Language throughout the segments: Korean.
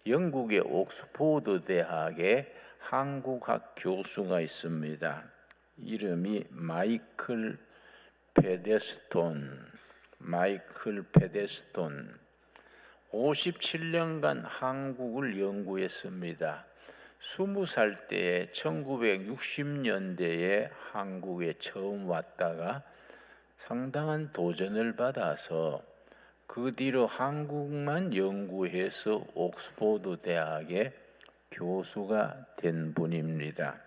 영국의 옥스포드 대학에 한국학 교수가 있습니다. 이름이 마이클 페데스톤. 57년간 한국을 연구했습니다. 20살 때에 1960년대에 한국에 처음 왔다가 상당한 도전을 받아서 그 뒤로 한국만 연구해서 옥스포드 대학의 교수가 된 분입니다.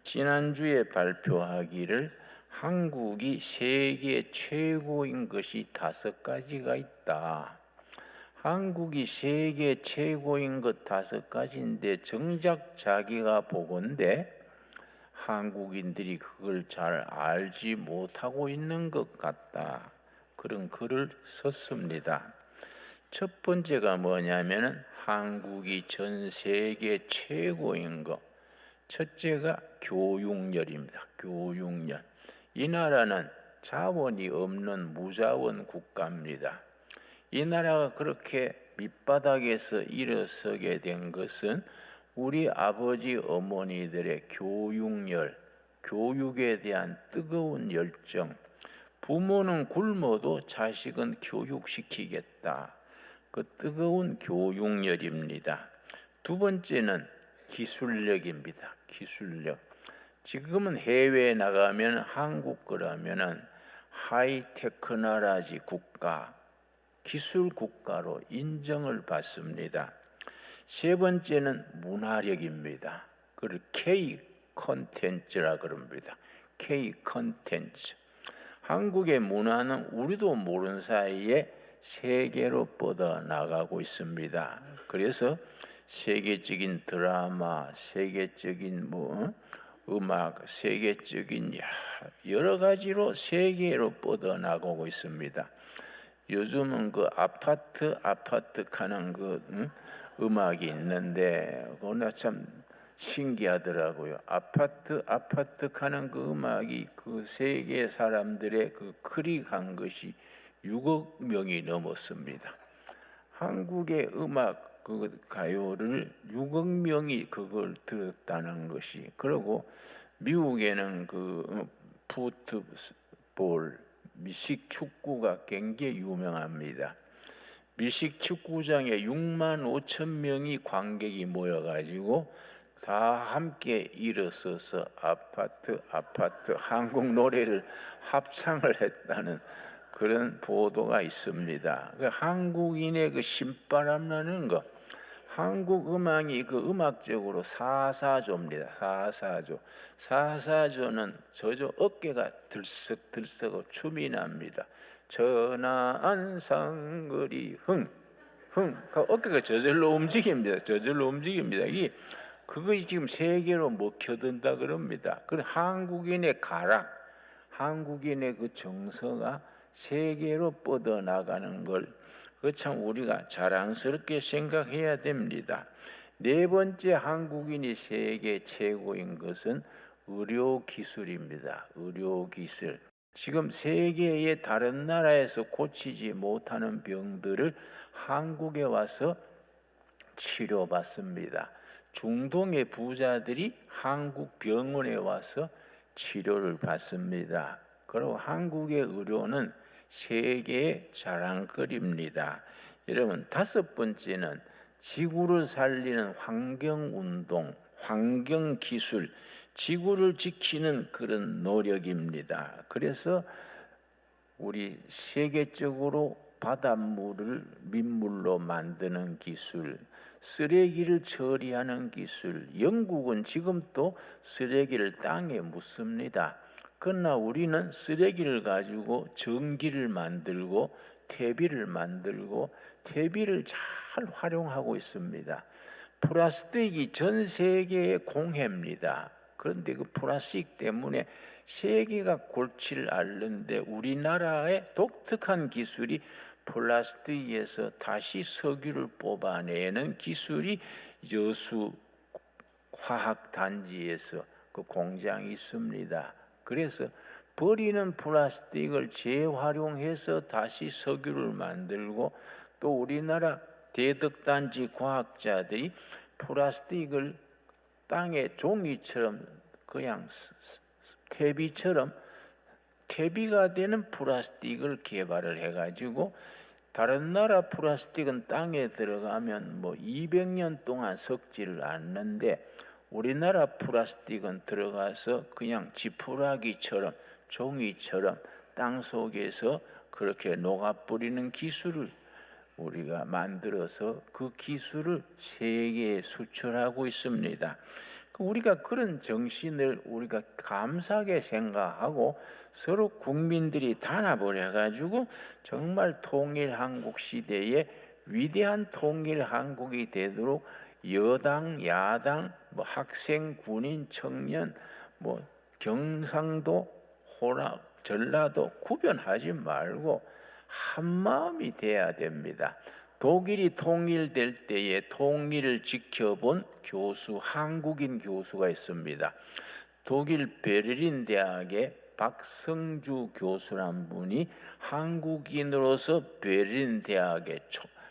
지난주에 발표하기를 한국이 세계 최고인 것이 5가지가 있다. 한국이 세계 최고인 것 5가지인데 정작 자기가 보건대 한국인들이 그걸 잘 알지 못하고 있는 것 같다. 그런 글을 썼습니다. 첫 번째가 뭐냐면 한국이 전 세계 최고인 것. 첫째가 교육열입니다. 교육열. 이 나라는 자원이 없는 무자원 국가입니다. 이 나라가 그렇게 밑바닥에서 일어서게 된 것은 우리 아버지 어머니들의 교육열, 교육에 대한 뜨거운 열정, 부모는 굶어도 자식은 교육시키겠다. 그 뜨거운 교육열입니다. 두 번째는 기술력입니다. 기술력. 지금은 해외에 나가면 한국 거라면은 하이테크나라지 국가, 기술 국가로 인정을 받습니다. 세 번째는 문화력입니다. 그걸 K 컨텐츠라 그럽니다. K 컨텐츠. 한국의 문화는 우리도 모르는 사이에 세계로 뻗어나가고 있습니다. 그래서 세계적인 드라마, 세계적인 음악, 세계적인 여러 가지로 세계로 뻗어나가고 있습니다. 요즘은 그 아파트 하는 음악이 있는데 그거 참 신기하더라고요. 아파트 하는 그 음악이 그 세계 사람들의 그 클릭한 것이 6억 명이 넘었습니다. 한국의 음악 그 가요를 6억 명이 그걸 들었다는 것이. 그리고 미국에는 그 풋볼 미식 축구가 굉장히 유명합니다. 미식 축구장에 6만 5천 명이 관객이 모여가지고 다 함께 일어서서 아파트 한국 노래를 합창을 했다는 그런 보도가 있습니다. 한국인의 그 신바람 나는 것, 한국 음악이 그 음악적으로 사사조입니다. 사사조는 저저 어깨가 들썩들썩하고 춤이 납니다. 천안상거리 그 어깨가 저절로 움직입니다. 이게 그것이 지금 세계로 먹혀든다 그럽니다. 그 한국인의 가락, 한국인의 그 정서가 세계로 뻗어나가는 걸 그 참 우리가 자랑스럽게 생각해야 됩니다. 네 번째 한국인이 세계 최고인 것은 의료기술입니다. 의료기술. 지금 세계의 다른 나라에서 고치지 못하는 병들을 한국에 와서 치료받습니다. 중동의 부자들이 한국 병원에 와서 치료를 받습니다. 그리고 한국의 의료는 세계의 자랑거리입니다. 여러분, 5번째는 지구를 살리는 환경운동, 환경기술, 지구를 지키는 그런 노력입니다. 그래서 우리 세계적으로 바닷물을 민물로 만드는 기술, 쓰레기를 처리하는 기술, 영국은 지금도 쓰레기를 땅에 묻습니다. 그러나 우리는 쓰레기를 가지고 전기를 만들고 퇴비를 잘 활용하고 있습니다. 플라스틱이 전 세계의 공해입니다. 그런데 그 플라스틱 때문에 세계가 골치를 앓는데 우리나라의 독특한 기술이 플라스틱에서 다시 석유를 뽑아내는 기술이 여수 화학단지에서 그 공장이 있습니다. 그래서 버리는 플라스틱을 재활용해서 다시 석유를 만들고 또 우리나라 대덕단지 과학자들이 플라스틱을 땅에 종이처럼 그냥 퇴비처럼 퇴비가 되는 플라스틱을 개발을 해가지고 다른 나라 플라스틱은 땅에 들어가면 뭐 200년 동안 썩지를 않는데 우리나라 플라스틱은 들어가서 그냥 지푸라기처럼 종이처럼 땅 속에서 그렇게 녹아버리는 기술을 우리가 만들어서 그 기술을 세계에 수출하고 있습니다. 우리가 그런 정신을 우리가 감사하게 생각하고 서로 국민들이 단합을 해가지고 정말 통일 한국 시대에 위대한 통일 한국이 되도록 여당, 야당, 뭐 학생, 군인, 청년, 뭐 경상도, 호남, 전라도 구별하지 말고 한 마음이 돼야 됩니다. 독일이 통일될 때에 통일을 지켜본 교수, 한국인 교수가 있습니다. 독일 베를린 대학의 박성주 교수란 분이 한국인으로서 베를린 대학의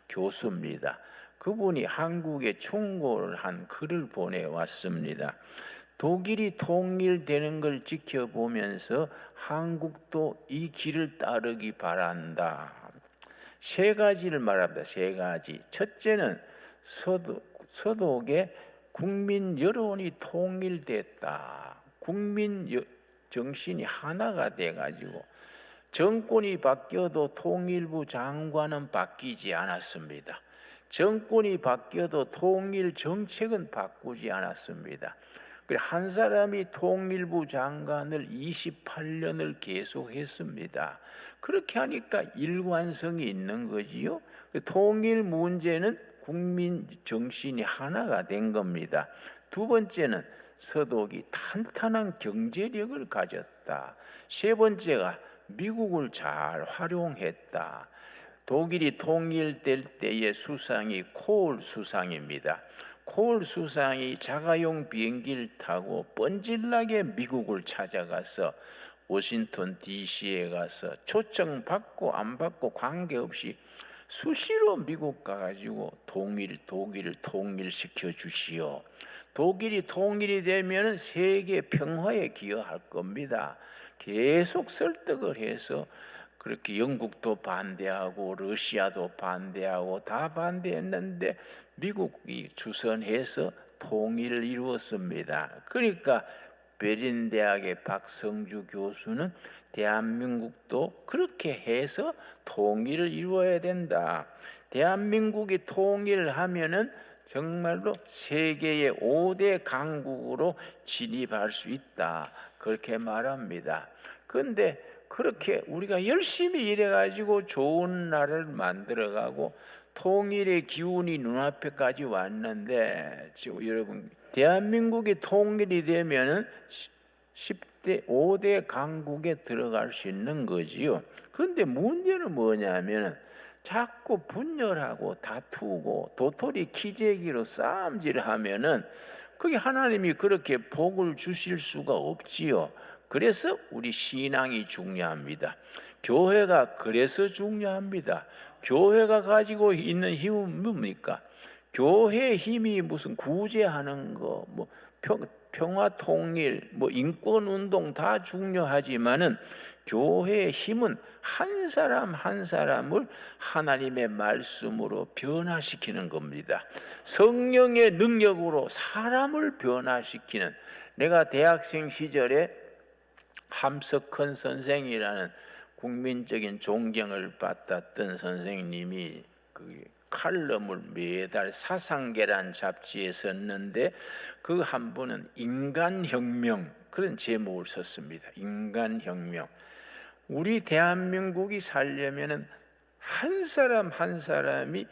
교수입니다. 그분이 한국에 충고를 한 글을 보내왔습니다. 독일이 통일되는 걸 지켜보면서 한국도 이 길을 따르기 바란다. 세 가지를 말합니다. 세 가지. 첫째는 서독의 국민 여론이 통일됐다. 국민 정신이 하나가 돼가지고 정권이 바뀌어도 통일부 장관은 바뀌지 않았습니다. 정권이 바뀌어도 통일 정책은 바꾸지 않았습니다. 한 사람이 통일부 장관을 28년을 계속했습니다. 그렇게 하니까 일관성이 있는 거지요. 통일 문제는 국민 정신이 하나가 된 겁니다. 두 번째는 서독이 탄탄한 경제력을 가졌다. 세 번째가 미국을 잘 활용했다. 독일이 통일될 때의 수상이 콜 수상입니다. 콜 수상이 자가용 비행기를 타고 뻔질나게 미국을 찾아가서 워싱턴 DC에 가서 초청받고 안 받고 관계없이 수시로 미국 가가지고 독일을 통일시켜 주시오. 독일이 통일이 되면 세계 평화에 기여할 겁니다. 계속 설득을 해서 그렇게 영국도 반대하고 러시아도 반대하고 다 반대했는데 미국이 주선해서 통일을 이루었습니다. 그러니까 베를린 대학의 박성주 교수는 대한민국도 그렇게 해서 통일을 이루어야 된다. 대한민국이 통일을 하면은 정말로 세계의 5대 강국으로 진입할 수 있다. 그렇게 말합니다. 그런데 그렇게 우리가 열심히 일해가지고 좋은 나라를 만들어가고 통일의 기운이 눈앞에까지 왔는데 지금 여러분 대한민국이 통일이 되면은 10대 5대 강국에 들어갈 수 있는 거지요. 그런데 문제는 뭐냐면은 자꾸 분열하고 다투고 도토리 키재기로 싸움질하면은 그게 하나님이 그렇게 복을 주실 수가 없지요. 그래서 우리 신앙이 중요합니다. 교회가 그래서 중요합니다. 교회가 가지고 있는 힘은 뭡니까? 교회의 힘이 무슨 구제하는 거, 뭐 평화 통일, 뭐 인권 운동 다 중요하지만은 교회의 힘은 한 사람 한 사람을 하나님의 말씀으로 변화시키는 겁니다. 성령의 능력으로 사람을 변화시키는. 내가 대학생 시절에 함석헌 선생이라는 국민적인 존경을 받았던 선생님이 그 칼럼을 매달 사상계란 잡지에 썼는데 그 한 분은 인간혁명 그런 제목을 썼습니다. 인간혁명. 우리 대한민국이 살려면은 한 사람 한 사람이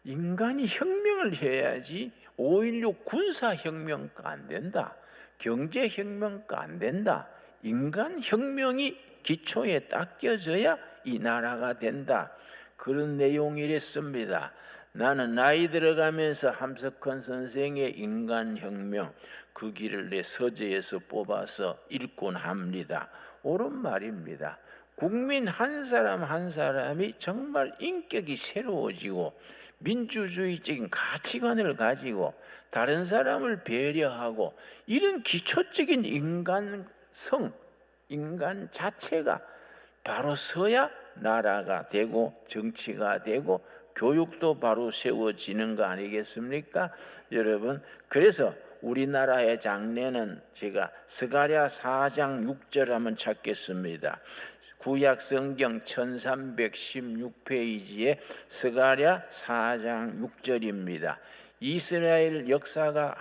인간이 혁명을 해야지 5.16 군사혁명가 안 된다. 경제혁명가 안 된다. 인간혁명이 기초에 딱 껴져야 이 나라가 된다. 그런 내용이랬습니다. 나는 나이 들어가면서 함석헌 선생의 인간혁명 그 길을 내 서재에서 뽑아서 읽곤 합니다. 옳은 말입니다. 국민 한 사람 한 사람이 정말 인격이 새로워지고 민주주의적인 가치관을 가지고 다른 사람을 배려하고 이런 기초적인 인간성, 인간 자체가 바로 서야 나라가 되고 정치가 되고 교육도 바로 세워지는 거 아니겠습니까? 여러분, 그래서 우리나라의 장례는 제가 스가랴 4장 6절 한번 찾겠습니다. 구약 성경 1316페이지에 스가랴 4장 6절입니다. 이스라엘 역사가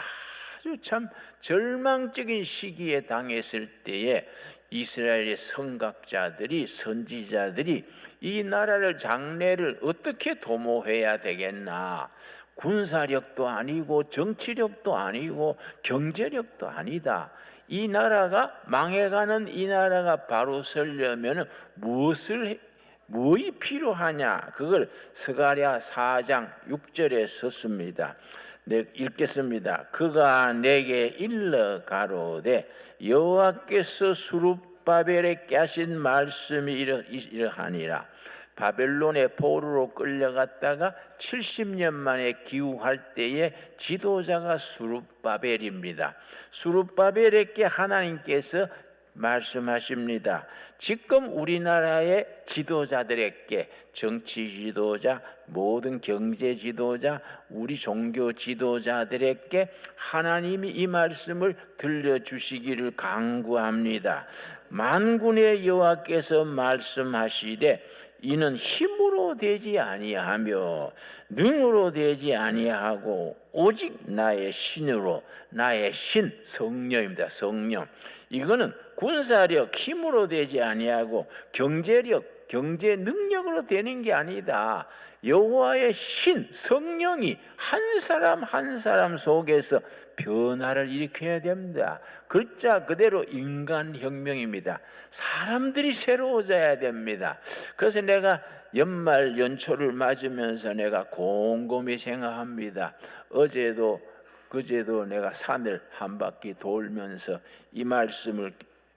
아주 참 절망적인 시기에 당했을 때에 이스라엘의 선각자들이, 선지자들이 이 나라를, 장래를 어떻게 도모해야 되겠나, 군사력도 아니고 정치력도 아니고 경제력도 아니다, 이 나라가 망해가는 이 나라가 바로 서려면 무엇이 필요하냐, 그걸 스가랴 4장 6절에 썼습니다. 네, 읽겠습니다. 그가 내게 일러 가로되 여호와께서 수룹바벨에게 하신 말씀이 이러하니라. 바벨론의 포로로 끌려갔다가 70년 만에 귀국할 때에 지도자가 수룹바벨입니다. 수룹바벨에게 하나님께서 말씀하십니다. 지금 우리나라의 지도자들에게, 정치 지도자, 모든 경제 지도자, 우리 종교 지도자들에게 하나님이 이 말씀을 들려주시기를 간구합니다. 만군의 여호와께서 말씀하시되 이는 힘으로 되지 아니하며 능으로 되지 아니하고 오직 나의 신으로, 나의 신, 성령입니다. 성령. 이거는 군사력, 힘으로 되지 아니하고 경제력, 경제 능력으로 되는 게 아니다. 여호와의 신, 성령이 한 사람 한 사람 속에서 변화를 일으켜야 됩니다. 글자 그대로 인간혁명입니다. 사람들이 새로워져야 됩니다. 그래서 내가 연말 연초를 맞으면서 내가 곰곰이 생각합니다. 어제도 그제도 내가 산을 한 바퀴 돌면서 이 말씀을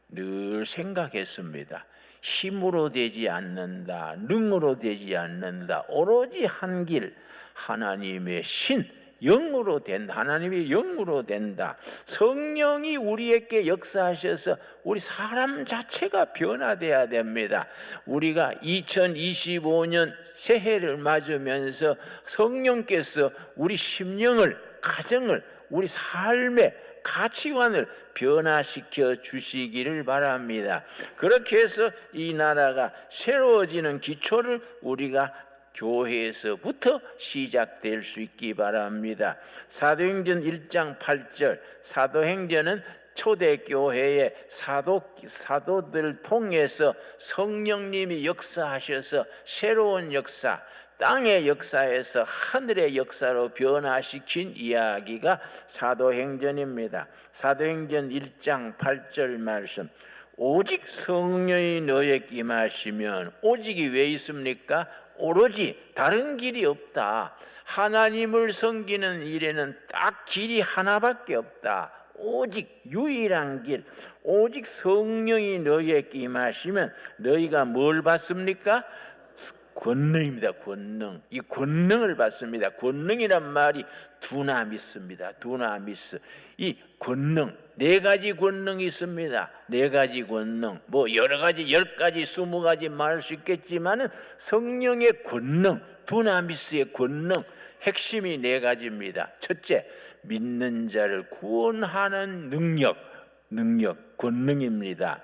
늘 생각했습니다. 힘으로 되지 않는다, 능으로 되지 않는다, 오로지 한 길, 하나님의 신, 영으로 된다. 하나님의 영으로 된다. 성령이 우리에게 역사하셔서 우리 사람 자체가 변화돼야 됩니다. 우리가 2025년 새해를 맞으면서 성령께서 우리 심령을, 가정을, 우리 삶의 가치관을 변화시켜 주시기를 바랍니다. 그렇게 해서 이 나라가 새로워지는 기초를 우리가 교회에서부터 시작될 수 있기 바랍니다. 사도행전 1장 8절, 사도행전은 초대교회의 사도들 통해서 성령님이 역사하셔서 새로운 역사, 땅의 역사에서 하늘의 역사로 변화시킨 이야기가 사도행전입니다. 사도행전 1장 8절 말씀, 오직 성령이 너에게 임하시면, 오직이 왜 있습니까? 오로지 다른 길이 없다. 하나님을 섬기는 일에는 딱 길이 하나밖에 없다. 오직 유일한 길, 오직 성령이 너희에게 임하시면 너희가 뭘 받습니까? 권능입니다. 권능. 이 권능을 받습니다. 권능이란 말이 두나미스입니다. 두나미스. 이 권능, 네 가지 권능이 있습니다. 네 가지 권능. 뭐 여러 가지, 10가지, 20가지 말할 수 있겠지만은 성령의 권능, 두나미스의 권능, 핵심이 네 가지입니다. 첫째, 믿는 자를 구원하는 능력, 권능입니다.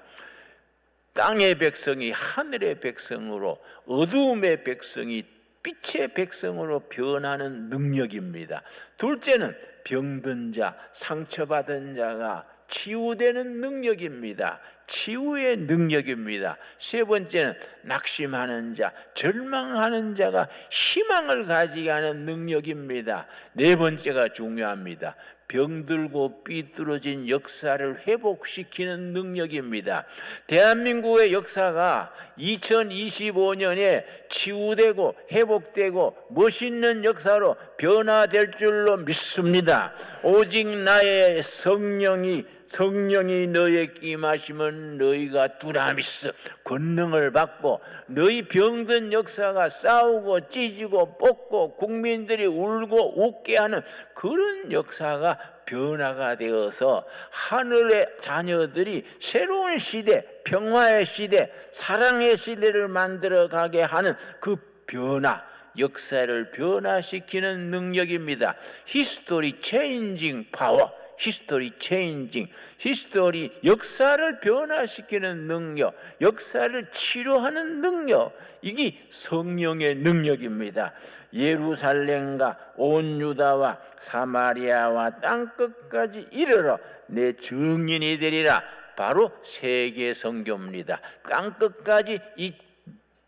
땅의 백성이 하늘의 백성으로, 어두움의 백성이 빛의 백성으로 변하는 능력입니다. 둘째는 병든 자, 상처받은 자가 치유되는 능력입니다. 치유의 능력입니다. 세 번째는 낙심하는 자, 절망하는 자가 희망을 가지게 하는 능력입니다. 네 번째가 중요합니다. 병들고 삐뚤어진 역사를 회복시키는 능력입니다. 대한민국의 역사가 2025년에 치유되고 회복되고 멋있는 역사로 변화될 줄로 믿습니다. 오직 나의 성령이 성령이 너희에게 임하시면 너희가 두나미스 권능을 받고 너희 병든 역사가 싸우고 찢고 뽑고 국민들이 울고 웃게 하는 그런 역사가 변화가 되어서 하늘의 자녀들이 새로운 시대, 평화의 시대, 사랑의 시대를 만들어가게 하는 그 변화, 역사를 변화시키는 능력입니다. 히스토리 체인징 파워, 히스토리 체인징, 히스토리 역사를 변화시키는 능력, 역사를 치료하는 능력, 이게 성령의 능력입니다. 예루살렘과 온 유다와 사마리아와 땅끝까지 이르러 내 증인이 되리라. 바로 세계 선교입니다. 땅끝까지 이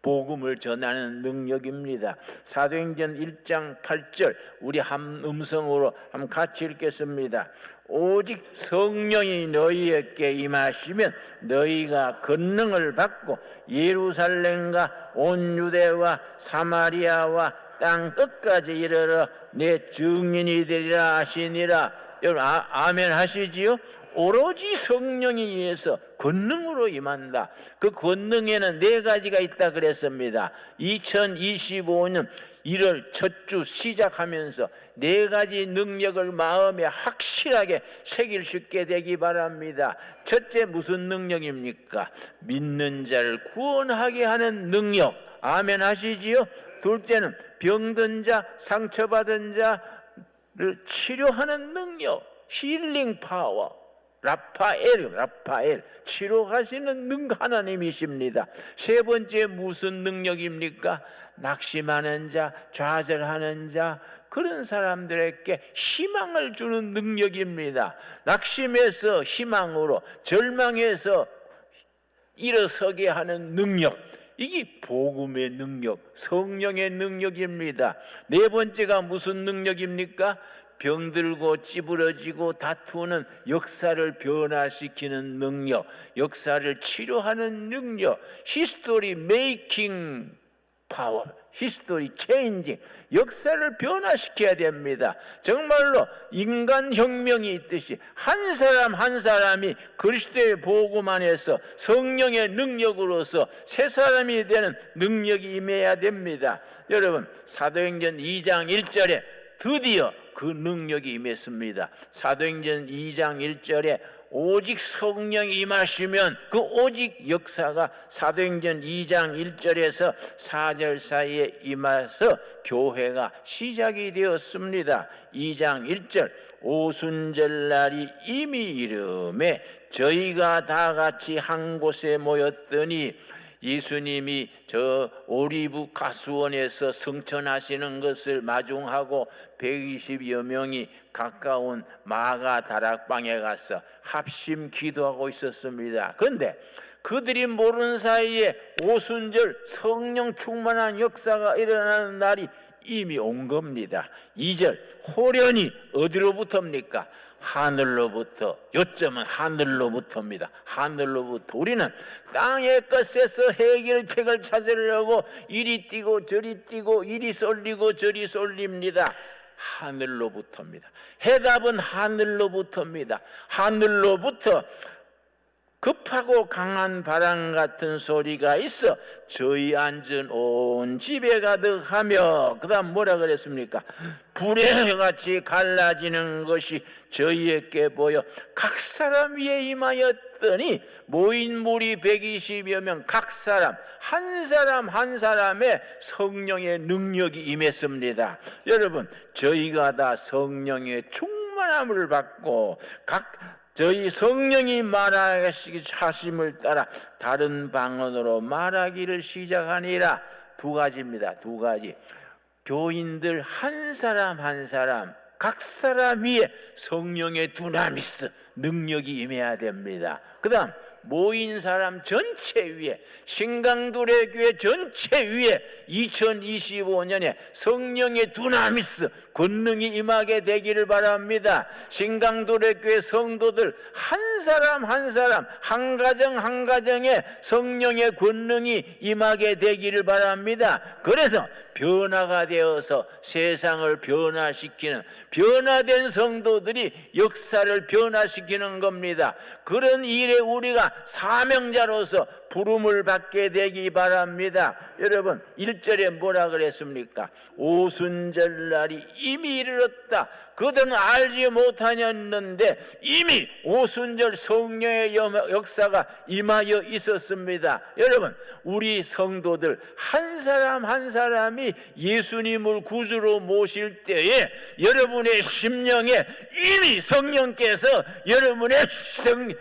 복음을 전하는 능력입니다. 사도행전 1장 8절 우리 한 음성으로 한번 같이 읽겠습니다. 오직 성령이 너희에게 임하시면 너희가 권능을 받고 예루살렘과 온 유대와 사마리아와 땅 끝까지 이르러 내 증인이 되리라 하시니라. 여러분 아멘 하시지요? 오로지 성령에 의해서 권능으로 임한다. 그 권능에는 네 가지가 있다 그랬습니다. 2025년 1월 첫 주 시작하면서 네 가지 능력을 마음에 확실하게 새길 수 있게 되기 바랍니다. 첫째 무슨 능력입니까? 믿는 자를 구원하게 하는 능력. 아멘 하시지요? 둘째는 병든 자, 상처받은 자를 치료하는 능력, 힐링 파워. 라파엘 치료하시는 하나님이십니다. 세 번째 무슨 능력입니까? 낙심하는 자, 좌절하는 자, 그런 사람들에게 희망을 주는 능력입니다. 낙심해서 희망으로, 절망해서 일어서게 하는 능력, 이게 복음의 능력, 성령의 능력입니다. 네 번째가 무슨 능력입니까? 병들고 찌부러지고 다투는 역사를 변화시키는 능력, 역사를 치료하는 능력, 히스토리 메이킹 파워, 히스토리 체인징, 역사를 변화시켜야 됩니다. 정말로 인간혁명이 있듯이 한 사람 한 사람이 그리스도의 복음 안에서 성령의 능력으로서 새 사람이 되는 능력이 임해야 됩니다. 여러분 사도행전 2장 1절에 드디어 그 능력이 임했습니다. 사도행전 2장 1절에 오직 성령이 임하시면 그 오직 역사가 사도행전 2장 1절에서 4절 사이에 임해서 교회가 시작이 되었습니다. 2장 1절 오순절날이 이미 이르매 저희가 다 같이 한 곳에 모였더니 예수님이 저 오리브 가수원에서 승천하시는 것을 마중하고 120여 명이 가까운 마가 다락방에 가서 합심 기도하고 있었습니다. 그런데 그들이 모르는 사이에 오순절 성령 충만한 역사가 일어나는 날이 이미 온 겁니다. 2절 호련히 어디로부터입니까? 하늘로부터. 요점은 하늘로부터입니다. 하늘로부터. 우리는 땅의 것에서 해결책을 찾으려고 이리 뛰고 저리 뛰고 이리 쏠리고 저리 쏠립니다. 하늘로부터입니다. 해답은 하늘로부터입니다. 하늘로부터 급하고 강한 바람 같은 소리가 있어 저희 앉은 온 집에 가득하며, 그 다음 뭐라 그랬습니까? 불의 같이 갈라지는 것이 저희에게 보여 각 사람 위에 임하였더니 모인 무리 120여 명 각 사람 한 사람 한 사람의 성령의 능력이 임했습니다. 여러분 저희가 다 성령의 충만함을 받고 저희 성령이 말하심을 따라 다른 방언으로 말하기를 시작하니라. 두 가지입니다. 두 가지. 교인들 한 사람 한 사람 각 사람 위에 성령의 두나미스 능력이 임해야 됩니다. 그 다음 모인 사람 전체 위에, 신강도래 교회 전체 위에 2025년에 성령의 두나미스 권능이 임하게 되기를 바랍니다. 신강도래 교회 성도들 한 사람 한 사람 한 가정 한 가정에 성령의 권능이 임하게 되기를 바랍니다. 그래서 변화가 되어서 세상을 변화시키는, 변화된 성도들이 역사를 변화시키는 겁니다. 그런 일에 우리가 사명자로서 부름을 받게 되기 바랍니다. 여러분 1절에 뭐라 그랬습니까? 오순절날이 이미 이르렀다. 그들은 알지 못하였는데 이미 오순절 성령의 역사가 임하여 있었습니다. 여러분 우리 성도들 한 사람 한 사람이 예수님을 구주로 모실 때에 여러분의 심령에 이미 성령께서 여러분의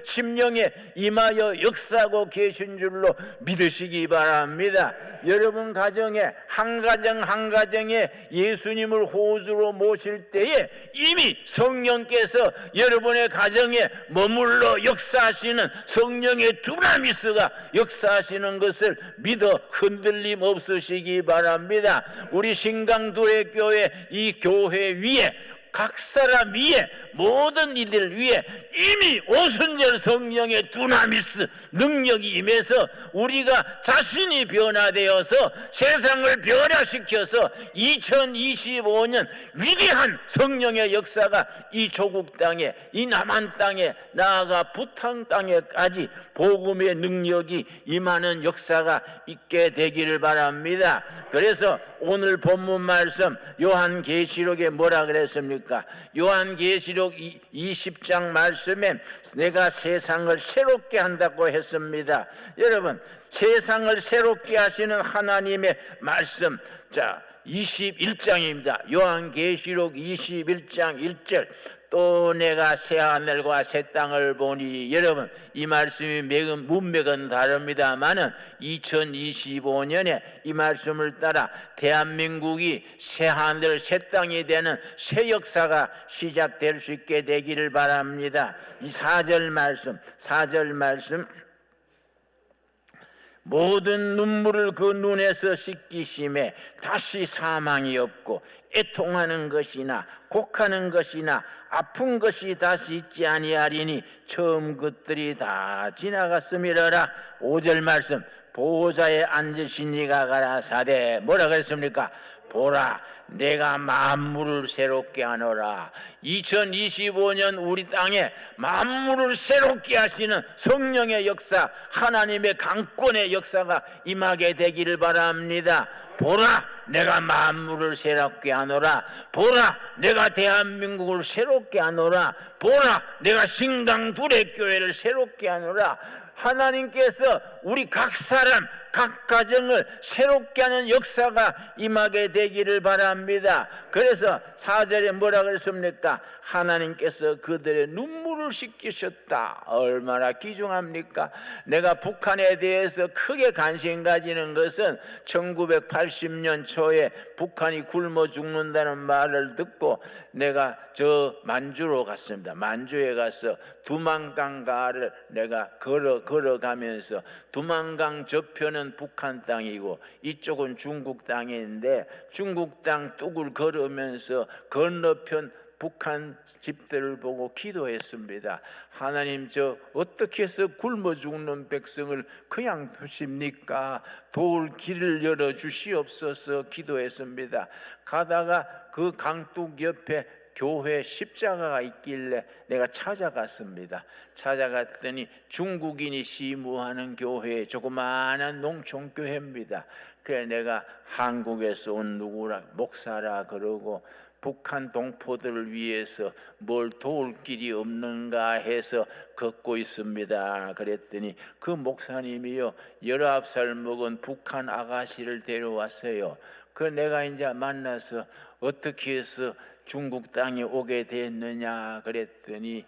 심령에 임하여 역사하고 계신 줄로 믿으시기 바랍니다. 여러분 가정에 한 가정 한 가정에 예수님을 호주로 모실 때에 이미 성령께서 여러분의 가정에 머물러 역사하시는 성령의 두나미스가 역사하시는 것을 믿어 흔들림 없으시기 바랍니다. 우리 신강두레교회 이 교회 위에 각 사람 위에 모든 이들 위에 이미 오순절 성령의 두나미스 능력이 임해서 우리가 자신이 변화되어서 세상을 변화시켜서 2025년 위대한 성령의 역사가 이 조국 땅에, 이 남한 땅에, 나아가 부탄 땅에까지 복음의 능력이 임하는 역사가 있게 되기를 바랍니다. 그래서 오늘 본문 말씀 요한계시록에 뭐라 그랬습니까? 요한계시록 20장 말씀에 내가 세상을 새롭게 한다고 했습니다. 여러분 세상을 새롭게 하시는 하나님의 말씀, 자 21장입니다. 요한계시록 21장 1절, 또 내가 새하늘과 새 땅을 보니, 여러분 이 말씀이 문맥은 다릅니다마는 2025년에 이 말씀을 따라 대한민국이 새하늘 새 땅이 되는 새 역사가 시작될 수 있게 되기를 바랍니다. 이 4절 말씀 모든 눈물을 그 눈에서 씻기심에 다시 사망이 없고 애통하는 것이나 곡하는 것이나 아픈 것이 다시 있지 아니하리니 처음 것들이 다 지나갔음이러라. 5절 말씀, 보호자에 앉으신 이가 가라사대 뭐라 그랬습니까? 보라 내가 만물을 새롭게 하노라. 2025년 우리 땅에 만물을 새롭게 하시는 성령의 역사, 하나님의 강권의 역사가 임하게 되기를 바랍니다. 보라 내가 만물을 새롭게 하노라. 보라 내가 대한민국을 새롭게 하노라. 보라 내가 신강두레교회를 새롭게 하노라. 하나님께서 우리 각 사람 각 가정을 새롭게 하는 역사가 임하게 되기를 바랍니다. 그래서 4절에 뭐라 그랬습니까? 하나님께서 그들의 눈물을 씻기셨다. 얼마나 귀중합니까? 내가 북한에 대해서 크게 관심 가지는 것은 1980년 초에 북한이 굶어 죽는다는 말을 듣고 내가 저 만주로 갔습니다. 만주에 가서 두만강가를 내가 걸어가면서, 두만강 저편은 북한 땅이고 이쪽은 중국 땅인데 중국 땅 뚝을 걸으면서 건너편 북한 집들을 보고 기도했습니다. 하나님 저 어떻게 해서 굶어 죽는 백성을 그냥 두십니까? 도울 길을 열어 주시옵소서 기도했습니다. 가다가 그 강둑 옆에 교회 십자가가 있길래 내가 찾아갔습니다. 찾아갔더니 중국인이 시무하는 교회, 조그마한 농촌교회입니다. 그래 내가 한국에서 온 누구라 목사라 그러고 북한 동포들을 위해서 뭘 도울 길이 없는가 해서 걷고 있습니다. 그랬더니 그 목사님이요 19살 먹은 북한 아가씨를 데려왔어요. 그 내가 이제 만나서 어떻게 해서 중국 땅에 오게 됐느냐 그랬더니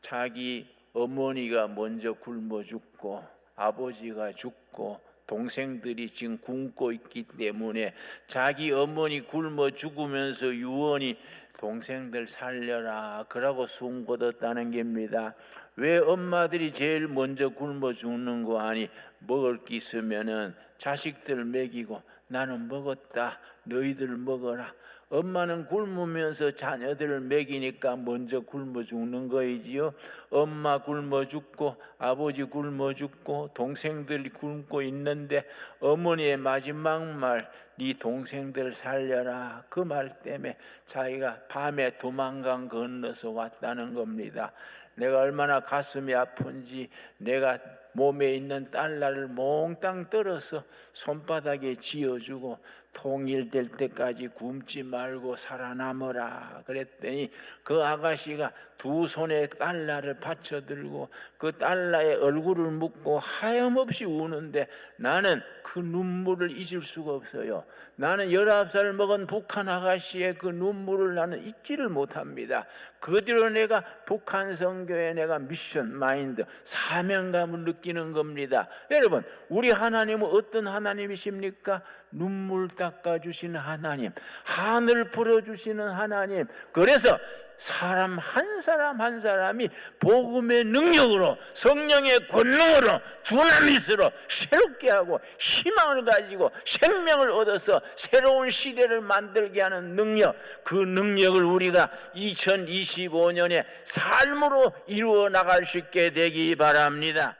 자기 어머니가 먼저 굶어 죽고 아버지가 죽고 동생들이 지금 굶고 있기 때문에 자기 어머니 굶어 죽으면서 유언이 동생들 살려라 그러고 숨 거뒀다는 겁니다. 왜 엄마들이 제일 먼저 굶어 죽는 거 아니? 먹을 게 있으면은 자식들 먹이고 나는 먹었다 너희들 먹어라. 엄마는 굶으면서 자녀들을 먹이니까 먼저 굶어 죽는 거이지요. 엄마 굶어 죽고 아버지 굶어 죽고 동생들이 굶고 있는데 어머니의 마지막 말, 네 동생들 살려라, 그 말 때문에 자기가 밤에 도망강 건너서 왔다는 겁니다. 내가 얼마나 가슴이 아픈지, 내가 몸에 있는 달러를 몽땅 떨어서 손바닥에 쥐어주고 통일될 때까지 굶지 말고 살아남으라 그랬더니 그 아가씨가 두 손에 달러를 받쳐들고 그 달러에 얼굴을 묻고 하염없이 우는데 나는 그 눈물을 잊을 수가 없어요. 나는 19살 먹은 북한 아가씨의 그 눈물을 나는 잊지를 못합니다. 그 뒤로 내가 북한 선교에 내가 미션 마인드, 사명감을 느끼는 겁니다. 여러분, 우리 하나님은 어떤 하나님이십니까? 눈물 닦아주시는 하나님, 하늘 풀어주시는 하나님. 그래서 사람 한 사람 한 사람이 복음의 능력으로, 성령의 권능으로, 두나밋으로 새롭게 하고 희망을 가지고 생명을 얻어서 새로운 시대를 만들게 하는 능력, 그 능력을 우리가 2025년에 삶으로 이루어 나갈 수 있게 되기 바랍니다.